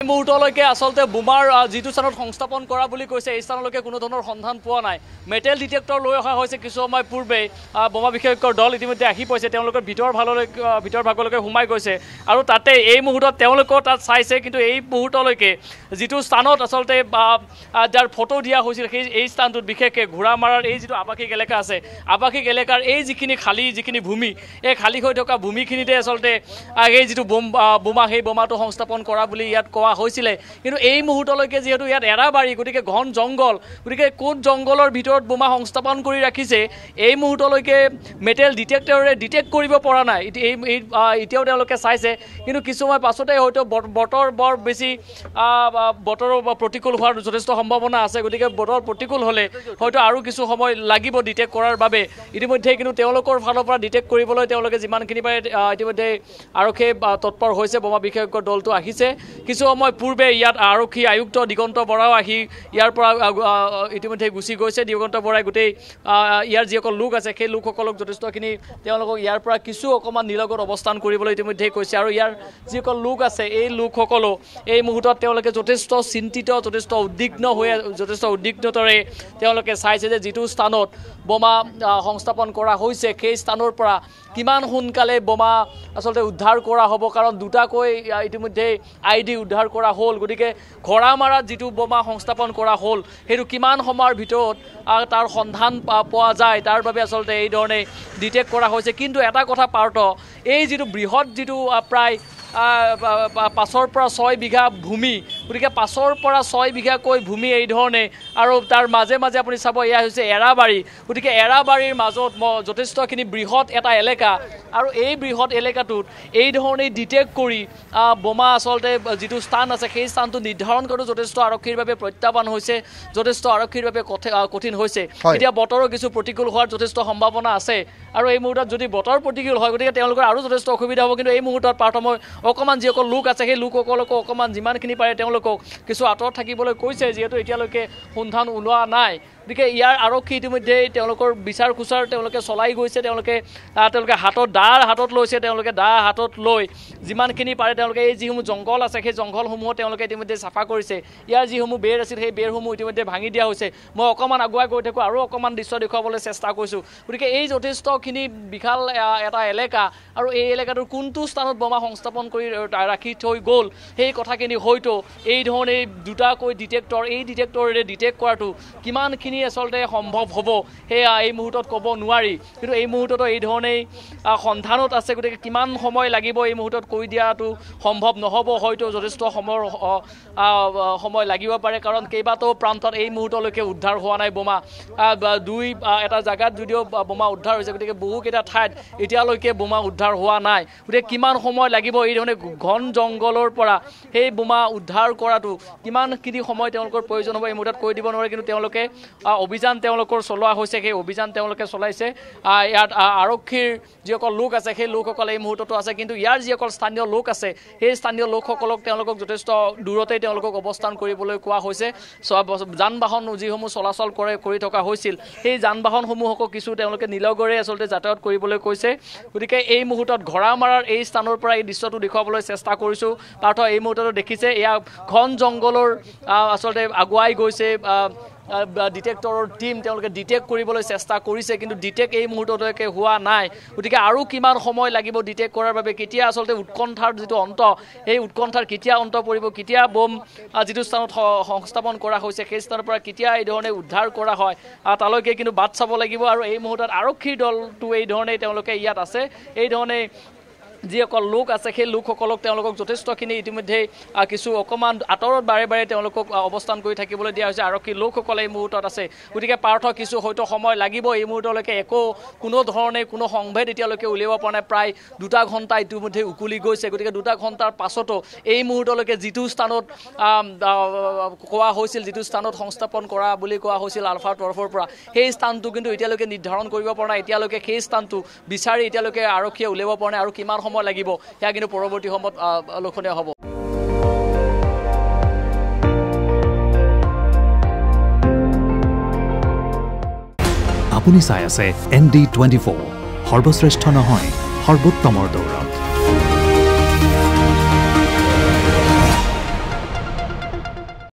মুহূৰ্তলৈকে আসলতে বোমাৰ যিটো স্থানত সংস্থাপন কৰা বুলি কৈছে এই স্থানলৈকে কোনো ধৰণৰ সন্ধান পোৱা নাই। মেটেল ডিটেক্টৰ লৈ অহা হৈছে কিছু সময় পূৰ্বে বোমা বিশেষজ্ঞৰ দল ইতিমধ্যে আহি পাইছে। তেওঁলোকৰ ভিতৰ ভাগলৈকে সোমাই গৈছে আৰু তাতে এই মুহূৰ্তত তেওঁলোকেও তাত চাইছে, কিন্তু এই মুহূৰ্তলৈকে যিটো স্থানত আচলতে যাৰ ফটো দিয়া হৈছিল সেই এই স্থানটোত বিশেষকৈ ঘোঁৰামাৰাৰ এই যিটো আৱাসিক এলেকা আছে, আৱাসিক এলেকাৰ এই যিখিনি ভূমি, এই খালী হৈ থকা ভূমিখিনিতে আচলতে এই যিটো বোমা সেই বোমাটো সংস্থাপন কৰা বুলি ইয়াত কোৱা হৈছিলে। কিন্তু এই মুহূৰ্তলৈকে যিহেতু ইয়াত এৰাবাৰী, গতিকে ঘন জংঘল, গতিকে ক'ত জংঘলৰ ভিতৰত বোমা সংস্থাপন কৰি ৰাখিছে এই মুহূৰ্তলৈকে মেটেল ডিটেক্টৰে ডিটেক্ট কৰিব পৰা নাই। এতিয়াও তেওঁলোকে চাইছে, কিন্তু কিছু সময় পাছতে হয়তো বতৰ বৰ বেছি বতৰৰ প্ৰতিকূল হোৱাৰ যথেষ্ট সম্ভাৱনা আছে। গতিকে বতৰ প্ৰতিকূল হ'লে হয়তো আৰু কিছু সময় লাগিব ডিটেক্ট কৰাৰ বাবে। ইতিমধ্যে কিন্তু তেওঁলোকৰ ফালৰ পৰা ডিটেক্ট কৰিবলৈ তেওঁলোকে যিমানখিনি পাৰে ইতিমধ্যে আৰক্ষীয়ে তৎপৰ হৈছে। বোমা বিশেষজ্ঞৰ দলটো আহিছে। কিছু সময় পূৰ্বে ইয়াত আৰক্ষী আয়ুক্ত দিগন্ত বৰাও আহি ইয়াৰ পৰা ইতিমধ্যে গুচি গৈছে। দিগন্ত বৰাই গোটেই ইয়াৰ যিসকল লোক আছে সেই লোকসকলক যথেষ্টখিনি তেওঁলোকক ইয়াৰ পৰা কিছু অকণমান নিলগত অৱস্থান কৰিবলৈ ইতিমধ্যে কৈছে। আৰু ইয়াৰ যিসকল লোক আছে এই লোকসকলো এই মুহূৰ্তত তেওঁলোকে যথেষ্ট চিন্তিত, যথেষ্ট উদ্বিগ্নতাৰে তেওঁলোকে চাইছে যে যিটো স্থানত বোমা সংস্থাপন কৰা হৈছে সেই স্থানৰ পৰা কিমান সোনকালে বোমা আচলতে উদ্ধাৰ কৰা হ'ব। কাৰণ দুটাকৈ ইতিমধ্যে ID উদ্ধাৰ কৰা হ'ল। গতিকে ঘোঁৰামাৰাত যিটো বোমা সংস্থাপন কৰা হ'ল সেইটো কিমান সময়ৰ ভিতৰত তাৰ সন্ধান পোৱা যায় তাৰ বাবে আচলতে এই ধৰণে ডিটেক্ট কৰা হৈছে। কিন্তু এটা কথা পাৰ্থ, এই যিটো বৃহৎ যিটো প্ৰায় 5 পৰা 6 বিঘা ভূমি, গতিকে 5 পৰা 6 বিঘাকৈ ভূমি এই ধৰণে, আৰু তাৰ মাজে মাজে আপুনি চাব এয়া হৈছে এৰাবাৰী। গতিকে এৰাবাৰীৰ মাজত যথেষ্টখিনি বৃহৎ এটা এলেকা, আৰু এই বৃহৎ এলেকাটোত এই ধৰণেই ডিটেক্ট কৰি বোমা আচলতে যিটো স্থান আছে সেই স্থানটো নিৰ্ধাৰণ কৰাটো যথেষ্ট আৰক্ষীৰ বাবে প্ৰত্যাহ্বান হৈছে, যথেষ্ট আৰক্ষীৰ বাবে কঠিন হৈছে। এতিয়া বতৰো কিছু প্ৰতিকূল হোৱাৰ যথেষ্ট সম্ভাৱনা আছে, আৰু এই মুহূৰ্তত যদি বতৰ প্ৰতিকূল হয় গতিকে তেওঁলোকৰ আৰু যথেষ্ট অসুবিধা হ'ব। কিন্তু এই মুহূৰ্তত প্ৰাথমিক অকণমান যিসকল লোক আছে সেই লোকসকলকো অকণমান যিমানখিনি পাৰে তেওঁলোকক কিছু আঁতৰত থাকিবলৈ কৈছে, যিহেতু এতিয়ালৈকে সন্ধান ওলোৱা নাই। গতিকে ইয়াৰ আৰক্ষী ইতিমধ্যে তেওঁলোকৰ বিচাৰ খোচাৰ তেওঁলোকে চলাই গৈছে। তেওঁলোকে হাতত দা হাতত লৈছে। তেওঁলোকে দা হাতত লৈ যিমানখিনি পাৰে তেওঁলোকে এই যিসমূহ জংঘল আছে সেই জংঘলসমূহ তেওঁলোকে ইতিমধ্যে চাফা কৰিছে। ইয়াৰ যিসমূহ বেৰ আছিল সেই বেৰসমূহ ইতিমধ্যে ভাঙি দিয়া হৈছে। মই অকণমান আগুৱাই গৈ থাকোঁ আৰু অকণমান দৃশ্য দেখুৱাবলৈ চেষ্টা কৰিছোঁ। গতিকে এই যথেষ্টখিনি বিশাল এটা এলেকা, আৰু এই এলেকাটোৰ কোনটো স্থানত বোমা সংস্থাপন কৰি ৰাখি থৈ গ'ল সেই কথাখিনি হয়তো এই ধৰণে দুটাকৈ ডিটেক্টৰ, এই ডিটেক্টৰেৰে ডিটেক্ট কৰাটো কিমানখিনি আচলতে সম্ভৱ হ'ব সেয়া এই মুহূৰ্তত ক'ব নোৱাৰি। কিন্তু এই মুহূৰ্ততো এই ধৰণেই সন্ধানত আছে। গতিকে কিমান সময় লাগিব এই মুহূৰ্তত কৈ দিয়াটো সম্ভৱ নহ'ব। হয়তো যথেষ্ট সময় লাগিব পাৰে, কাৰণ কেইবাটাও প্ৰান্তত এই মুহূৰ্তলৈকে উদ্ধাৰ হোৱা নাই বোমা। এটা জেগাত যদিও বোমা উদ্ধাৰ হৈছে, গতিকে বহুকেইটা ঠাইত এতিয়ালৈকে বোমা উদ্ধাৰ হোৱা নাই। গতিকে কিমান সময় লাগিব এই ধৰণে ঘন জংঘলৰ পৰা সেই বোমা উদ্ধাৰ কৰাটো, কিমানখিনি সময় তেওঁলোকৰ প্ৰয়োজন হ'ব এই মুহূৰ্তত কৈ দিব নোৱাৰে। কিন্তু তেওঁলোকে অভিযান তেওঁলোকৰ চলোৱা হৈছে, সেই অভিযান তেওঁলোকে চলাইছে। ইয়াত আৰক্ষীৰ যিসকল লোক আছে সেই লোকসকল এই মুহূৰ্ততো আছে, কিন্তু ইয়াৰ যিসকল স্থানীয় লোক আছে সেই স্থানীয় লোকসকলক তেওঁলোকক যথেষ্ট দূৰতেই তেওঁলোকক অৱস্থান কৰিবলৈ কোৱা হৈছে। যান বাহন যিসমূহ চলাচল কৰি থকা হৈছিল সেই যান বাহনসমূহকো কিছু তেওঁলোকে নিলগৰে আচলতে যাতায়াত কৰিবলৈ কৈছে। গতিকে এই মুহূৰ্তত ঘোঁৰামাৰাৰ এই স্থানৰ পৰা এই দৃশ্যটো দেখুৱাবলৈ চেষ্টা কৰিছোঁ। পাৰ্থ এই মুহূৰ্ততো দেখিছে এয়া ঘন জংঘলৰ আচলতে আগুৱাই গৈছে ডিটেক্টৰৰ টীম। তেওঁলোকে ডিটেক্ট কৰিবলৈ চেষ্টা কৰিছে, কিন্তু ডিটেক্ট এই মুহূৰ্তলৈকে হোৱা নাই। গতিকে আৰু কিমান সময় লাগিব ডিটেক্ট কৰাৰ বাবে, কেতিয়া আচলতে উৎকণ্ঠাৰ যিটো অন্ত, সেই উৎকণ্ঠাৰ কেতিয়া অন্ত পৰিব, কেতিয়া বোম যিটো স্থানত সংস্থাপন কৰা হৈছে সেই স্থানৰ পৰা কেতিয়া এই ধৰণে উদ্ধাৰ কৰা হয় তালৈকে কিন্তু বাট চাব লাগিব। আৰু এই মুহূৰ্তত আৰক্ষীৰ দলটো এই ধৰণেই তেওঁলোকে ইয়াত আছে। এই ধৰণে যিসকল লোক আছে সেই লোকসকলক তেওঁলোকক যথেষ্টখিনি ইতিমধ্যে কিছু অকণমান আঁতৰত বাৰে বাৰে তেওঁলোকক অৱস্থান কৰি থাকিবলৈ দিয়া হৈছে। আৰক্ষীৰ লোকসকলে এই মুহূৰ্তত আছে। গতিকে পাৰ্থ কিছু হয়তো সময় লাগিব। এই মুহূৰ্তলৈকে কোনো ধৰণে কোনো সংভেদ এতিয়ালৈকে উলিয়াব পৰা নাই। প্ৰায় 2 ঘণ্টা ইতিমধ্যে উকলি গৈছে। গতিকে 2 ঘণ্টাৰ পাছতো এই মুহূৰ্তলৈকে যিটো স্থানত কোৱা হৈছিল, যিটো স্থানত সংস্থাপন কৰা বুলি কোৱা হৈছিল আলফাৰ তৰফৰ পৰা, সেই স্থানটো কিন্তু এতিয়ালৈকে নিৰ্ধাৰণ কৰিব পৰা নাই। এতিয়ালৈকে সেই স্থানটো বিচাৰি এতিয়ালৈকে আৰক্ষীয়ে উলিয়াব পৰা নাই। আৰু কিমান সময় লাগিব সেয়া কিন্তু পৰৱৰ্তী সময়ত লক্ষণীয় হ'ব। আপুনি চাই আছে ND24, সৰ্বশ্ৰেষ্ঠ নহয় সৰ্বোত্তমৰ দৌৰ।